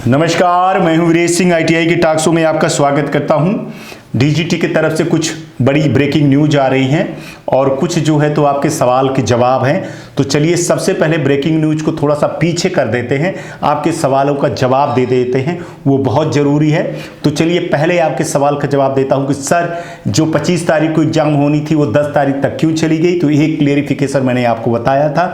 नमस्कार, मैं हूं वीरेश सिंह। आईटीआई के टॉक शो में आपका स्वागत करता हूं। डीजीटी की तरफ से कुछ बड़ी ब्रेकिंग न्यूज आ रही हैं और कुछ जो है तो आपके सवाल के जवाब हैं। तो चलिए सबसे पहले ब्रेकिंग न्यूज को थोड़ा सा पीछे कर देते हैं, आपके सवालों का जवाब दे देते हैं, वो बहुत ज़रूरी है। तो चलिए पहले आपके सवाल का जवाब देता हूं कि सर जो 25 तारीख को एग्जाम होनी थी वो 10 तारीख तक क्यों चली गई। तो ये क्लियरिफिकेशन मैंने आपको बताया था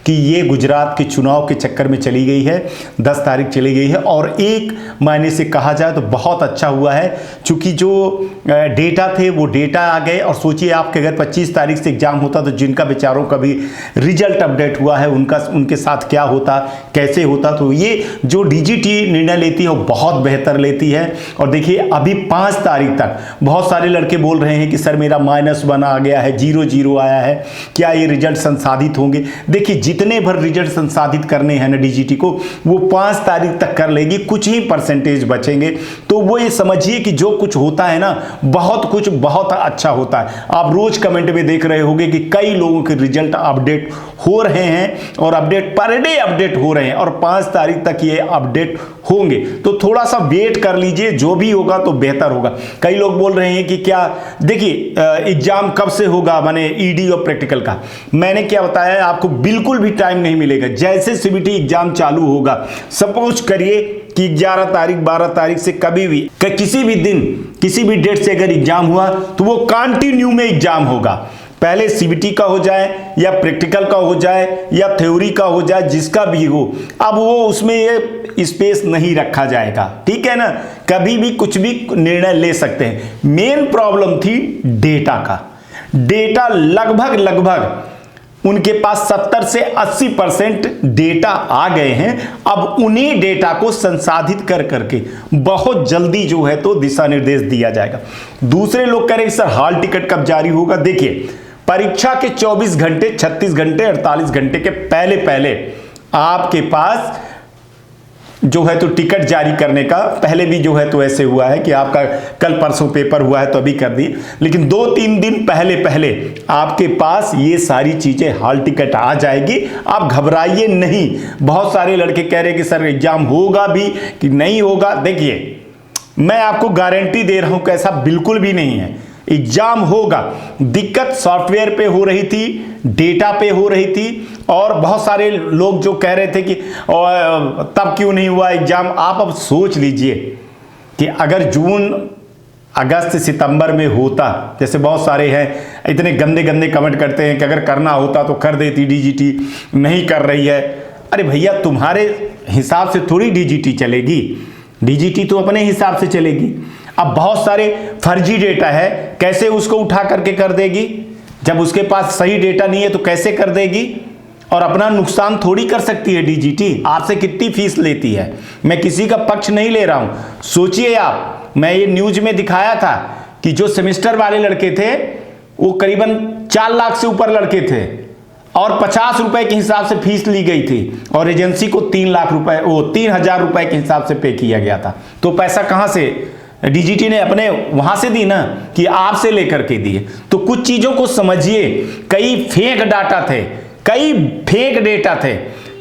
कि ये गुजरात के चुनाव के चक्कर में चली गई है, 10 तारीख चली गई है। और एक मायने से कहा जाए तो बहुत अच्छा हुआ है, क्योंकि जो डेटा थे वो डेटा आ गए। और सोचिए आपके अगर 25 तारीख से एग्जाम होता तो जिनका बेचारों का भी रिजल्ट अपडेट हुआ है उनके साथ क्या होता, कैसे होता। तो ये जो डीजीटी निर्णय लेती है वो बहुत बेहतर लेती है। और देखिए अभी 5 तारीख तक बहुत सारे लड़के बोल रहे हैं कि सर मेरा -1 आ गया है, 0 आया है, क्या ये रिजल्ट संसाधित होंगे। देखिए जितने भर रिजल्ट संसाधित करने हैं ना डीजीटी को, वो 5 तारीख तक कर लेगी, कुछ ही परसेंटेज बचेंगे। तो वो ये समझिए कि जो कुछ होता है ना बहुत कुछ बहुत अच्छा होता है। आप रोज कमेंट में देख रहे होंगे कि कई लोगों के रिजल्ट अपडेट हो रहे हैं और अपडेट पर डे अपडेट हो रहे हैं और 5 तारीख तक ये अपडेट होंगे। तो थोड़ा सा वेट कर लीजिए, जो भी होगा तो बेहतर होगा। कई लोग बोल रहे हैं कि क्या, देखिए एग्जाम कब से होगा, माने ईडी और प्रैक्टिकल का। मैंने क्या बताया आपको, बिल्कुल भी टाइम नहीं मिलेगा। जैसे सीबीटी एग्जाम चालू होगा, सपोज करिए कि 11 तारीख 12 तारीख से कभी भी किसी भी दिन किसी भी डेट से अगर एग्जाम हुआ तो वो कंटिन्यू में एग्जाम होगा। पहले सीबीटी का हो जाए या प्रैक्टिकल का हो जाए या थ्योरी का हो जाए, जिसका भी हो, अब वो उसमें ये स्पेस नहीं रखा जाएगा। ठीक है ना, कभी भी कुछ भी निर्णय ले सकते हैं। मेन प्रॉब्लम थी डेटा का। डेटा लगभग उनके पास 70 से 80% डेटा आ गए हैं। अब उन्हीं डेटा को संसाधित कर करके बहुत जल्दी जो है तो दिशा निर्देश दिया जाएगा। दूसरे लोग कह रहे हैं सर हॉल टिकट कब जारी होगा। देखिए परीक्षा के 24 घंटे 36 घंटे 48 घंटे के पहले आपके पास जो है तो टिकट जारी करने का, पहले भी जो है तो ऐसे हुआ है कि आपका कल परसों पेपर हुआ है तो अभी कर दिए, लेकिन 2-3 दिन पहले आपके पास ये सारी चीजें हॉल टिकट आ जाएगी। आप घबराइए नहीं। बहुत सारे लड़के कह रहे हैं कि सर एग्जाम होगा भी कि नहीं होगा। देखिए मैं आपको गारंटी दे रहा हूं कि ऐसा बिल्कुल भी नहीं है, एग्जाम होगा। दिक्कत सॉफ्टवेयर पे हो रही थी, डेटा पे हो रही थी। और बहुत सारे लोग जो कह रहे थे कि तब क्यों नहीं हुआ एग्जाम। आप अब सोच लीजिए कि अगर जून अगस्त सितंबर में होता, जैसे बहुत सारे हैं इतने गंदे कमेंट करते हैं कि अगर करना होता तो कर देती, डीजीटी नहीं कर रही है। अरे भैया तुम्हारे हिसाब से थोड़ी डीजीटी चलेगी, डीजीटी तो अपने हिसाब से चलेगी। अब बहुत सारे फर्जी डेटा है, कैसे उसको उठा करके कर देगी। जब उसके पास सही डेटा नहीं है तो कैसे कर देगी। और अपना नुकसान थोड़ी कर सकती है डीजीटी। आपसे कितनी फीस लेती है, मैं किसी का पक्ष नहीं ले रहा हूं। सोचिए आप, मैं ये न्यूज में दिखाया था कि जो सेमेस्टर वाले लड़के थे वो करीबन 4 लाख से ऊपर लड़के थे और 50 रुपए के हिसाब से फीस ली गई थी और एजेंसी को 3 लाख रुपए, वो 3,000 रुपए के हिसाब से पे किया गया था। तो पैसा कहां से, डीजीटी ने अपने वहां से दी ना, कि आपसे लेकर के दिए। तो कुछ चीजों को समझिए। कई फेक डाटा थे, कई फेक डेटा थे,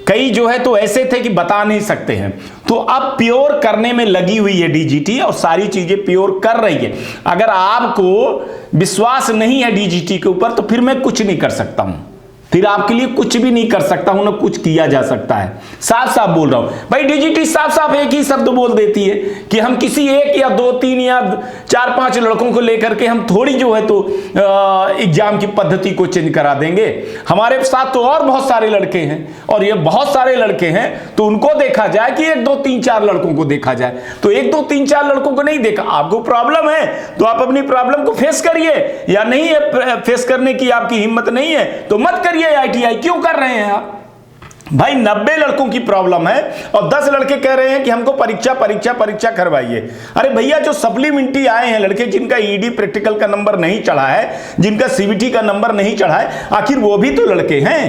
कई जो है तो ऐसे थे कि बता नहीं सकते हैं। तो अब प्योर करने में लगी हुई है डीजीटी और सारी चीजें प्योर कर रही है। अगर आपको विश्वास नहीं है डीजीटी के ऊपर तो फिर मैं कुछ नहीं कर सकता हूं, फिर आपके लिए कुछ भी नहीं कर सकता हूं, ना कुछ किया जा सकता है। साफ साफ बोल रहा हूं भाई, डीजीटी साफ साफ एक ही शब्द बोल देती है कि हम किसी एक या 2-3 या 4-5 लड़कों को लेकर के हम थोड़ी जो है तो एग्जाम की पद्धति को चेंज करा देंगे। हमारे साथ तो और बहुत सारे लड़के हैं और ये बहुत सारे लड़के हैं, तो उनको देखा जाए कि 1-2-3-4 लड़कों को देखा जाए। तो 1-2-3-4 लड़कों को नहीं देखा। आपको प्रॉब्लम है तो आप अपनी प्रॉब्लम को फेस करिए, या नहीं है फेस करने की आपकी हिम्मत नहीं है तो मत करिए। आईटीआई क्यों कर रहे हैं आप भाई? 90 लड़कों की प्रॉब्लम है और 10 लड़के कह रहे हैं कि हमको परीक्षा करवाइए। अरे भैया जो सप्लीमेंट्री आए हैं लड़के, जिनका ईडी प्रैक्टिकल का नंबर नहीं चढ़ा है, जिनका सीबीटी का नंबर नहीं चढ़ा है, आखिर वो भी तो लड़के हैं।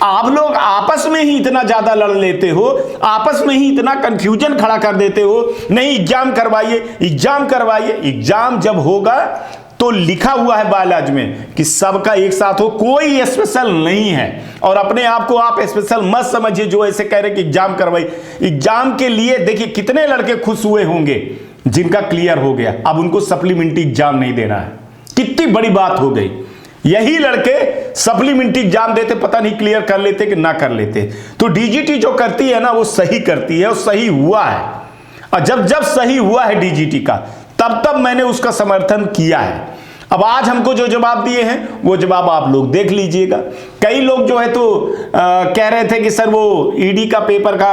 आप लोग आपस में ही इतना ज्यादा लड़ लेते हो, आपस में ही इतना कंफ्यूजन खड़ा कर देते हो। नहीं एग्जाम करवाइए, एग्जाम जब होगा तो लिखा हुआ है बायलॉजी में कि सबका एक साथ हो, कोई स्पेशल नहीं है। और अपने आप को आप स्पेशल मत समझिए जो ऐसे कह रहे कि एग्जाम करवाई। एग्जाम के लिए देखिए कितने लड़के खुश हुए होंगे जिनका क्लियर हो गया, अब उनको सप्लीमेंट्री एग्जाम नहीं देना है। कितनी बड़ी बात हो गई। यही लड़के सप्लीमेंट्री एग्जाम देते, पता नहीं क्लियर कर लेते कि ना कर लेते। तो डीजीटी जो करती है ना वो सही करती है, और सही हुआ है। और जब जब सही हुआ है डीजीटी का, तब तब मैंने उसका समर्थन किया है। अब आज हमको जो जवाब दिए हैं वो जवाब आप लोग देख लीजिएगा। कई लोग जो है तो कह रहे थे कि सर वो ईडी का पेपर का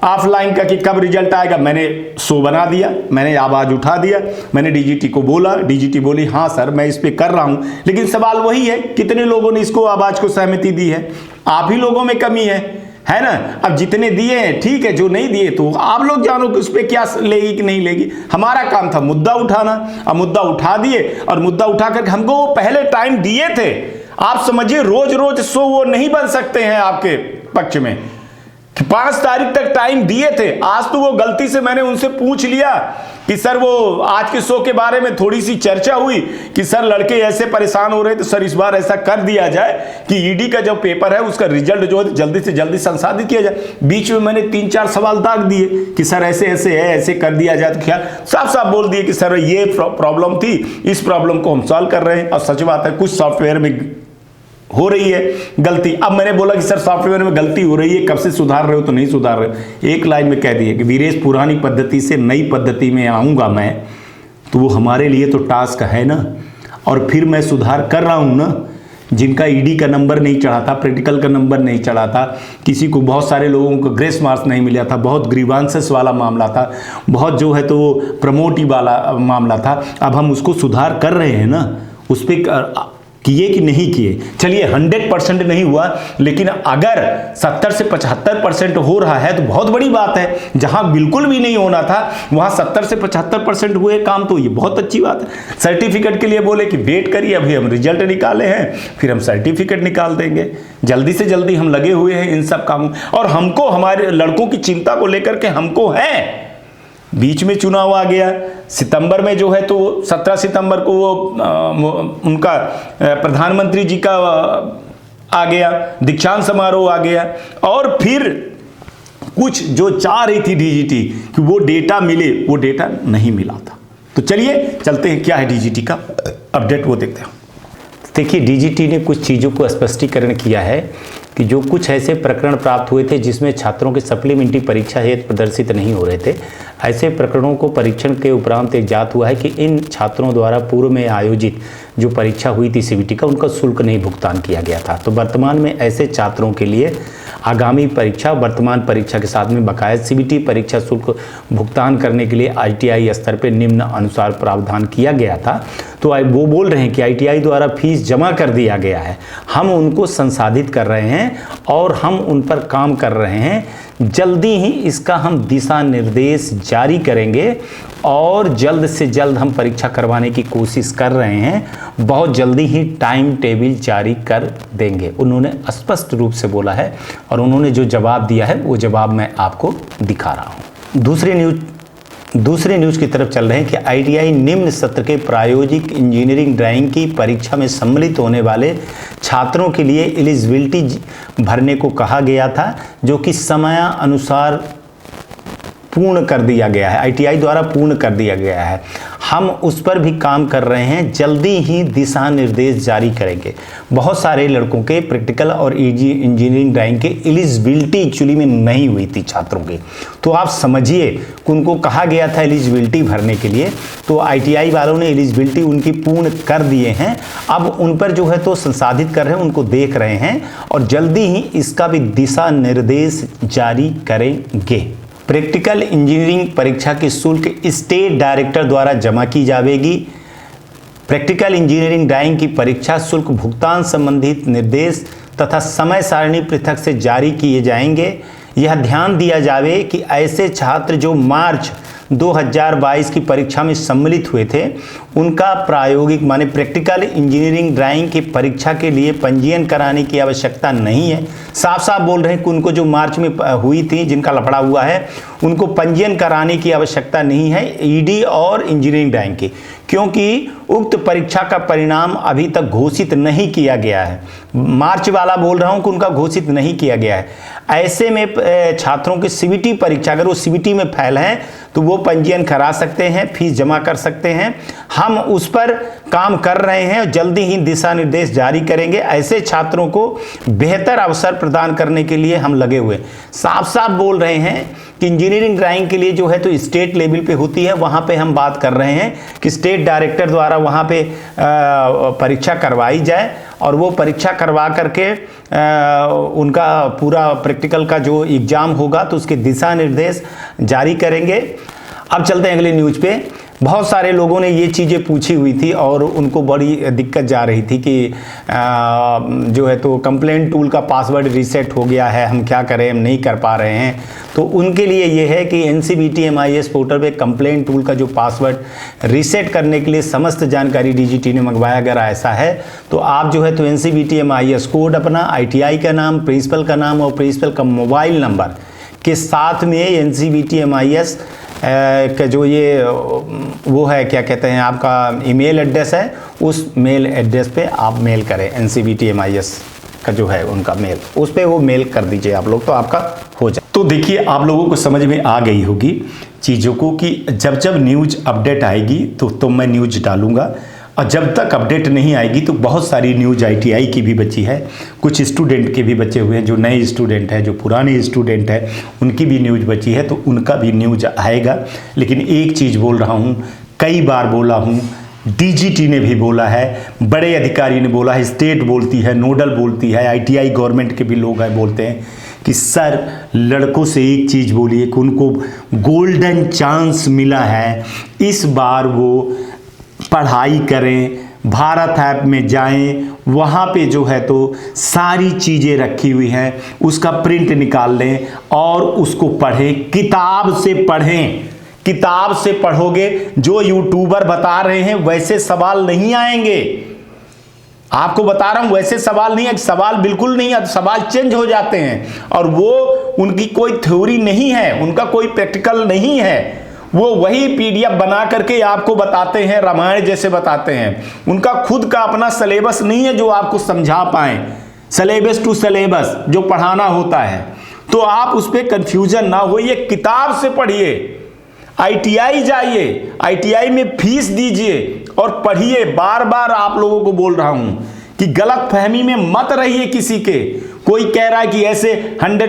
ऑफलाइन का कि कब रिजल्ट आएगा। मैंने शो बना दिया, मैंने आवाज उठा दिया, मैंने डीजीटी को बोला, डीजीटी बोली हाँ सर मैं इस पे कर रहा हूं। लेकिन सवाल वही है, कितने लोगों ने इसको आवाज को सहमति दी है? आप ही लोगों में कमी है ना। अब जितने दिए हैं ठीक है, जो नहीं दिए तो आप लोग जानो कि उस पर क्या लेगी कि नहीं लेगी। हमारा काम था मुद्दा उठाना, अब मुद्दा उठा दिए, और मुद्दा उठा करके हमको वो पहले टाइम दिए थे। आप समझिए रोज रोज शो वो नहीं बन सकते हैं आपके पक्ष में कि 5 तारीख तक टाइम दिए थे। आज तो वो गलती से मैंने उनसे पूछ लिया कि सर वो आज के शो के बारे में थोड़ी सी चर्चा हुई कि सर लड़के ऐसे परेशान हो रहे तो सर इस बार ऐसा कर दिया जाए कि ईडी का जो पेपर है उसका रिजल्ट जो है जल्दी से जल्दी संसाधित किया जाए। बीच में मैंने 3-4 सवाल दाग दिए कि सर ऐसे ऐसे है, ऐसे कर दिया जाए। तो क्या साफ साफ बोल दिए कि सर ये प्रॉब्लम थी, इस प्रॉब्लम को हम सॉल्व कर रहे हैं। और सच बात है कुछ सॉफ्टवेयर में हो रही है गलती। अब मैंने बोला कि सर सॉफ्टवेयर में गलती हो रही है, कब से सुधार रहे हो? तो नहीं सुधार रहे हो। एक लाइन में कह दिए कि वीरेश पुरानी पद्धति से नई पद्धति में आऊँगा मैं, तो वो हमारे लिए तो टास्क है ना। और फिर मैं सुधार कर रहा हूँ ना। जिनका ईडी का नंबर नहीं चढ़ा था, प्रैक्टिकल का नंबर नहीं चढ़ा था, किसी को बहुत सारे लोगों को ग्रेस मार्क्स नहीं मिला था, बहुत ग्रीवांसेस वाला मामला था, बहुत जो है तो वो प्रमोटिव वाला मामला था। अब हम उसको सुधार कर रहे हैं ना। उस पर किए कि नहीं किए, चलिए 100% नहीं हुआ, लेकिन अगर 70 से 75% हो रहा है तो बहुत बड़ी बात है। जहां बिल्कुल भी नहीं होना था वहां 70 से 75% हुए काम, तो ये बहुत अच्छी बात है। सर्टिफिकेट के लिए बोले कि वेट करिए, अभी हम रिजल्ट निकाले हैं, फिर हम सर्टिफिकेट निकाल देंगे। जल्दी से जल्दी हम लगे हुए हैं इन सब कामों। और हमको हमारे लड़कों की चिंता को लेकर के हमको है। बीच में चुनाव आ गया, सितंबर में जो है तो 17 सितंबर को वो उनका प्रधानमंत्री जी का आ गया, दीक्षांत समारोह आ गया। और फिर कुछ जो चाह रही थी डीजीटी कि वो डेटा मिले, वो डेटा नहीं मिला था। तो चलिए चलते हैं, क्या है डीजीटी का अपडेट वो देखते हैं। देखिए डीजीटी ने कुछ चीज़ों को स्पष्टीकरण किया है कि जो कुछ ऐसे प्रकरण प्राप्त हुए थे जिसमें छात्रों की सप्लीमेंट्री परीक्षा हेतु प्रदर्शित नहीं हो रहे थे, ऐसे प्रकरणों को परीक्षण के उपरांत एक ज्ञात हुआ है कि इन छात्रों द्वारा पूर्व में आयोजित जो परीक्षा हुई थी सीबीटी का, उनका शुल्क नहीं भुगतान किया गया था। तो वर्तमान में ऐसे छात्रों के लिए आगामी परीक्षा वर्तमान परीक्षा के साथ में बकाया सीबीटी परीक्षा शुल्क भुगतान करने के लिए आईटीआई स्तर पर निम्न अनुसार प्रावधान किया गया था। तो वो बोल रहे हैं कि आईटीआई द्वारा फीस जमा कर दिया गया है, हम उनको संसाधित कर रहे हैं और हम उन पर काम कर रहे हैं। जल्दी ही इसका हम दिशा निर्देश जारी करेंगे और जल्द से जल्द हम परीक्षा करवाने की कोशिश कर रहे हैं। बहुत जल्दी ही टाइम टेबल जारी कर देंगे, उन्होंने स्पष्ट रूप से बोला है। और उन्होंने जो जवाब दिया है वो जवाब मैं आपको दिखा रहा हूँ। दूसरे न्यूज़ की तरफ चल रहे हैं कि आईटीआई निम्न सत्र के प्रायोगिक इंजीनियरिंग ड्राइंग की परीक्षा में सम्मिलित होने वाले छात्रों के लिए एलिजिबिलिटी भरने को कहा गया था, जो कि समयानुसार पूर्ण कर दिया गया है, आईटीआई द्वारा पूर्ण कर दिया गया है। हम उस पर भी काम कर रहे हैं, जल्दी ही दिशा निर्देश जारी करेंगे। बहुत सारे लड़कों के प्रैक्टिकल और इंजीनियरिंग ड्राइंग के एलिजिबिलिटी एक्चुअली में नहीं हुई थी छात्रों की। तो आप समझिए कि उनको कहा गया था एलिजिबिलिटी भरने के लिए, तो आईटीआई वालों ने एलिजिबिलिटी उनकी पूर्ण कर दिए हैं। अब उन पर जो है तो संसाधित कर रहे हैं, उनको देख रहे हैं और जल्दी ही इसका भी दिशा निर्देश जारी करेंगे। प्रैक्टिकल इंजीनियरिंग परीक्षा की शुल्क स्टेट डायरेक्टर द्वारा जमा की जाएगी। प्रैक्टिकल इंजीनियरिंग ड्राइंग की परीक्षा शुल्क भुगतान संबंधित निर्देश तथा समय सारणी पृथक से जारी किए जाएंगे। यह ध्यान दिया जाए कि ऐसे छात्र जो मार्च 2022 की परीक्षा में सम्मिलित हुए थे, उनका प्रायोगिक माने प्रैक्टिकल इंजीनियरिंग ड्राइंग की परीक्षा के लिए पंजीयन कराने की आवश्यकता नहीं है। साफ साफ बोल रहे हैं कि उनको जो मार्च में हुई थी, जिनका लफड़ा हुआ है, उनको पंजीयन कराने की आवश्यकता नहीं है ईडी और इंजीनियरिंग ड्राइंग की, क्योंकि उक्त परीक्षा का परिणाम अभी तक घोषित नहीं किया गया है। मार्च वाला बोल रहा हूं कि उनका घोषित नहीं किया गया है। ऐसे में छात्रों की सीबीटी परीक्षा, अगर वो सीबीटी में फेल हैं तो वो पंजीयन करा सकते हैं, फीस जमा कर सकते हैं। हम उस पर काम कर रहे हैं, जल्दी ही दिशा निर्देश जारी करेंगे। ऐसे छात्रों को बेहतर अवसर प्रदान करने के लिए हम लगे हुए। साफ साफ बोल रहे हैं कि इंजीनियरिंग ड्राइंग के लिए जो है तो स्टेट लेवल पे होती है, वहाँ पे हम बात कर रहे हैं कि स्टेट डायरेक्टर द्वारा वहाँ पे परीक्षा करवाई जाए और वो परीक्षा करवा करके उनका पूरा प्रैक्टिकल का जो एग्ज़ाम होगा तो उसके दिशा निर्देश जारी करेंगे। अब चलते हैं अगले न्यूज़ पे। बहुत सारे लोगों ने ये चीज़ें पूछी हुई थी और उनको बड़ी दिक्कत जा रही थी कि जो है तो कंप्लेंट टूल का पासवर्ड रीसेट हो गया है, हम क्या करें, हम नहीं कर पा रहे हैं। तो उनके लिए ये है कि NCBT MIS पोर्टल पे कंप्लेंट टूल का जो पासवर्ड रीसेट करने के लिए समस्त जानकारी DGT ने मंगवाया। अगर ऐसा है तो आप जो है तो NCBT MIS कोड अपना, ITI का नाम, प्रिंसिपल का नाम और प्रिंसिपल का मोबाइल नंबर के साथ में NCBT MIS का जो ये वो है, क्या कहते हैं, आपका ईमेल एड्रेस है, उस मेल एड्रेस पे आप मेल करें। NCBT MIS का जो है उनका मेल, उस पे वो मेल कर दीजिए आप लोग, तो आपका हो जाए। तो देखिए, आप लोगों को समझ में आ गई होगी चीज़ों को कि जब जब न्यूज़ अपडेट आएगी तो मैं न्यूज़ डालूंगा, और जब तक अपडेट नहीं आएगी तो बहुत सारी न्यूज़ ITI की भी बची है, कुछ स्टूडेंट के भी बचे हुए हैं, जो नए स्टूडेंट हैं, जो पुराने स्टूडेंट हैं, उनकी भी न्यूज़ बची है, तो उनका भी न्यूज़ आएगा। लेकिन एक चीज़ बोल रहा हूँ, कई बार बोला हूँ, DGT ने भी बोला है, बड़े अधिकारी ने बोला है, स्टेट बोलती है, नोडल बोलती है, ITI गवर्नमेंट के भी लोग हैं, बोलते हैं कि सर लड़कों से एक चीज़ बोलिए कि उनको गोल्डन चांस मिला है, इस बार वो पढ़ाई करें, भारत ऐप में जाएं, वहाँ पे जो है तो सारी चीज़ें रखी हुई हैं, उसका प्रिंट निकाल लें और उसको पढ़ें, किताब से पढ़ें। किताब से पढ़ोगे, जो यूट्यूबर बता रहे हैं वैसे सवाल नहीं आएंगे। आपको बता रहा हूं, वैसे सवाल नहीं है, सवाल बिल्कुल नहीं है, सवाल चेंज हो जाते हैं और वो उनकी कोई थ्योरी नहीं है, उनका कोई प्रैक्टिकल नहीं है। वो वही PDF बना करके आपको बताते हैं, रामायण जैसे बताते हैं। उनका खुद का अपना सिलेबस नहीं है जो आपको समझा पाए, सिलेबस टू सिलेबस जो पढ़ाना होता है। तो आप उस पर कंफ्यूजन ना होइए, किताब से पढ़िए, ITI जाइए, ITI में फीस दीजिए और पढ़िए। बार बार आप लोगों को बोल रहा हूं कि गलत फहमी में मत रहिए किसी के। कोई कह रहा है कि ऐसे 100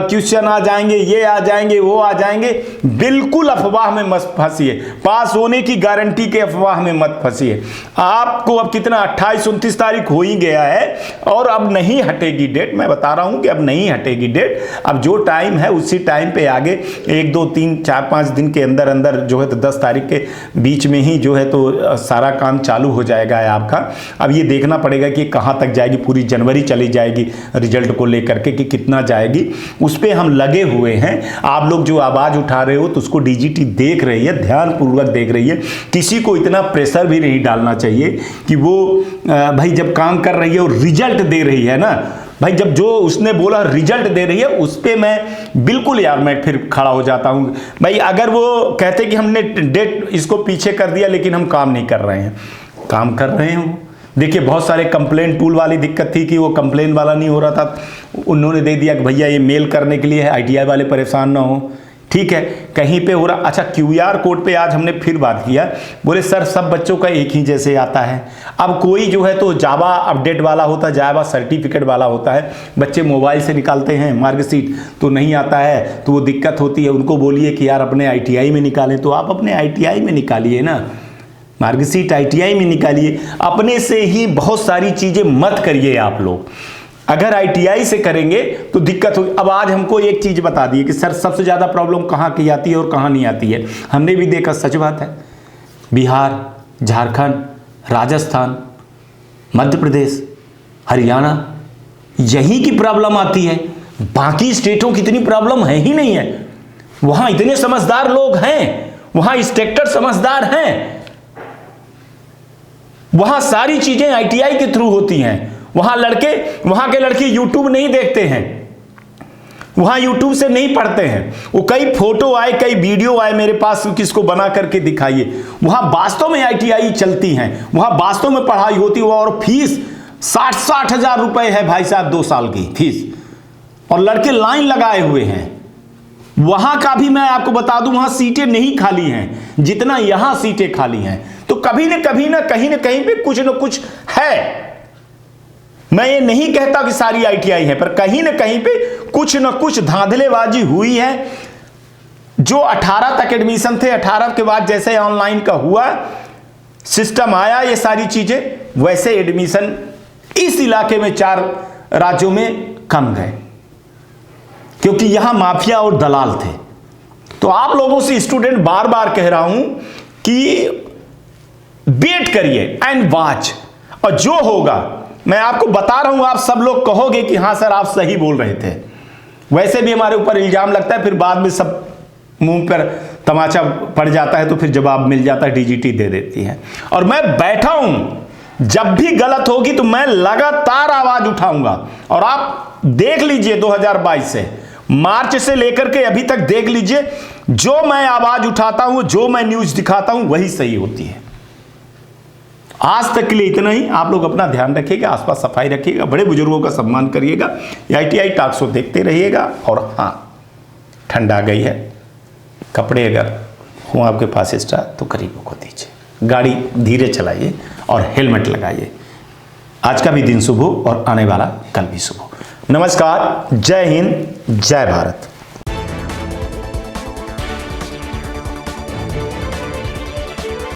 क्वेश्चन आ जाएंगे, ये आ जाएंगे, वो आ जाएंगे, बिल्कुल अफवाह में मत फंसिए। पास होने की गारंटी के अफवाह में मत फंसिए। आपको अब कितना 28-29 तारीख हो ही गया है और अब नहीं हटेगी डेट। मैं बता रहा हूं कि अब नहीं हटेगी डेट। अब जो टाइम है उसी टाइम पे आगे 1, 2, 3, 4, 5 दिन के अंदर अंदर जो है तो 10 तारीख के बीच में ही जो है तो सारा काम चालू हो जाएगा है आपका। अब ये देखना पड़ेगा कि कहाँ तक जाएगी, पूरी जनवरी चली जाएगी रिजल्ट को लेकर के कि कितना जाएगी, उस पे हम लगे हुए हैं। आप लोग जो आवाज उठा रहे हो तो उसको DGT देख रही है, ध्यानपूर्वक देख रही है। किसी को इतना प्रेशर भी नहीं डालना चाहिए कि वो भाई जब काम कर रही है और रिजल्ट दे रही है ना भाई, जब जो उसने बोला रिजल्ट दे रही है उस पे मैं बिल्कुल यार मैं फिर खड़ा हो जाता हूं भाई। अगर वो कहते कि हमने डेट इसको पीछे कर दिया लेकिन हम काम नहीं कर रहे हैं, काम कर रहे हैं। देखिए बहुत सारे कंप्लेन टूल वाली दिक्कत थी कि वो कंप्लेन वाला नहीं हो रहा था, उन्होंने दे दिया कि भैया ये मेल करने के लिए है, ITI वाले परेशान ना हो। ठीक है, कहीं पे हो रहा। अच्छा, QR कोड पे आज हमने फिर बात किया, बोले सर सब बच्चों का एक ही जैसे आता है। अब कोई जो है तो जावा अपडेट वाला होता है, जावा सर्टिफिकेट वाला होता है, बच्चे मोबाइल से निकालते हैं मार्कशीट तो नहीं आता है, तो वो दिक्कत होती है। उनको बोलिए कि यार अपने ITI में निकालें, तो आप अपने ITI में निकालिए ना, मार्कशीट ITI में निकालिए। अपने से ही बहुत सारी चीज़ें मत करिए आप लोग। अगर ITI से करेंगे तो दिक्कत होगी। अब आज हमको एक चीज़ बता दी कि सर सबसे ज़्यादा प्रॉब्लम कहाँ की आती है और कहाँ नहीं आती है। हमने भी देखा, सच बात है, बिहार, झारखंड, राजस्थान, मध्य प्रदेश, हरियाणा, यहीं की प्रॉब्लम आती है। बाकी स्टेटों की इतनी प्रॉब्लम है ही नहीं है। वहां इतने समझदार लोग हैं, वहां इंस्ट्रक्टर समझदार हैं, वहां सारी चीजें आईटीआई के थ्रू होती हैं। वहां के लड़के यूट्यूब नहीं देखते हैं, वहां यूट्यूब से नहीं पढ़ते हैं। वो कई फोटो आए, कई वीडियो आए मेरे पास, किसको बना करके दिखाइए। वहां वास्तव में आईटीआई चलती हैं, वहां वास्तव में पढ़ाई होती है। और फीस 60-60 हजार रुपए है भाई साहब, 2 साल की फीस, और लड़के लाइन लगाए हुए हैं। वहां का भी मैं आपको बता दूं, वहां सीटें नहीं खाली हैं जितना यहां सीटें खाली हैं। तो कभी न कहीं पे कुछ न कुछ है। मैं ये नहीं कहता कि सारी आईटीआई है, पर कहीं न कहीं पे कुछ न कुछ धांधलेबाजी हुई है। जो 18 तक एडमिशन थे, 18 के बाद जैसे ऑनलाइन का हुआ सिस्टम आया, ये सारी चीजें, वैसे एडमिशन इस इलाके में 4 राज्यों में कम गए, क्योंकि यहां माफिया और दलाल थे। तो आप लोगों से स्टूडेंट बार बार कह रहा हूं कि वेट करिए एंड वॉच, और जो होगा मैं आपको बता रहा हूं। आप सब लोग कहोगे कि हां सर आप सही बोल रहे थे। वैसे भी हमारे ऊपर इल्जाम लगता है, फिर बाद में सब मुंह पर तमाचा पड़ जाता है, तो फिर जवाब मिल जाता है, डीजीटी दे देती है। और मैं बैठा हूं, जब भी गलत होगी तो मैं लगातार आवाज उठाऊंगा। और आप देख लीजिए 2022 से, मार्च से लेकर के अभी तक देख लीजिए, जो मैं आवाज उठाता हूं, जो मैं न्यूज दिखाता हूं, वही सही होती है। आज तक के लिए इतना ही। आप लोग अपना ध्यान रखिएगा, आसपास सफाई रखिएगा, बड़े बुजुर्गों का सम्मान करिएगा, आईटीआई टॉक शो देखते रहिएगा। और हाँ, ठंड आ गई है, कपड़े अगर हो आपके पास एक्स्ट्रा तो गरीबों को दीजिए, गाड़ी धीरे चलाइए और हेलमेट लगाइए। आज का भी दिन शुभ हो और आने वाला कल भी शुभ हो। नमस्कार, जय हिंद, जय भारत।